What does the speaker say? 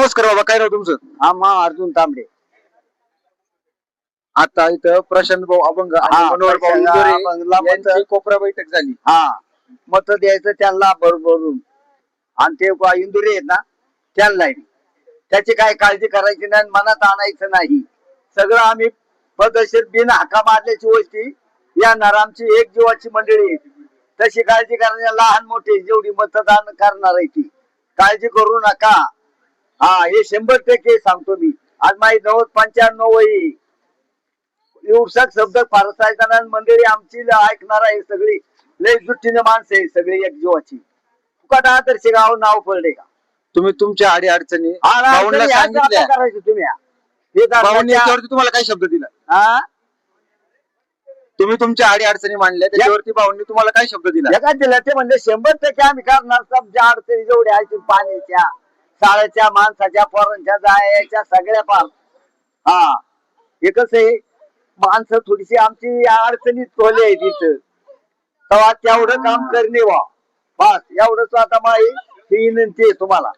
नमस्कार बाबा, काय नाव तुमचं? हा मा अर्जुन तांबडे. आता इथं प्रशांत भाऊ अभंग आणि मनोहर भाऊ इंदोरे यांची कोपरा बैठक झाली. हा मत द्यायचं त्यांना बरोबरून आणि ते इंदुरी आहेत ना त्यांना त्याची काय काळजी करायची नाही, मनात आणायचं नाही. सगळं आम्ही पद्धतशीर बिन हाका मारल्याची गोष्टी या नरामची एक जीवाची मंडळी आहे. तशी काळजी करण्या लहान मोठे जेवढी मतदान करणार आहे ती काळजी करू नका. हा हे 100% सांगतो मी. आज माझी 95 वय एवढसाच शब्द फारसायचा मंडळी आमची ऐकणार आहे. सगळी लय जुट्टीने माणसं आहे, सगळी एक जीवाची. फुकट आदर्श गाव नाव पडले का तुम्ही तुमच्या आडी अडचणी भाऊंना सांगितल्या, करायचं तुम्ही भाऊंनी याच्यावरती तुम्हाला काय शब्द दिला? हा तुम्ही तुमच्या आडी अडचणी मांडल्या, त्याच्यावरती भाऊंनी तुम्हाला काय शब्द दिला? जगात दिलं ते म्हणजे 100% आम्ही करणार. समजा अडचणी जेवढ्या आहेत पाण्याच्या, शाळेच्या, माणसाच्या, पोरांच्या, जायच्या सगळ्या पार. हा एकच आहे, माणसं थोडीशी आमची अडचणीत तोले आहे तिथं, तेव्हा तेवढं काम करणे वा बस एवढंच. आता माझी ही विनंती आहे तुम्हाला.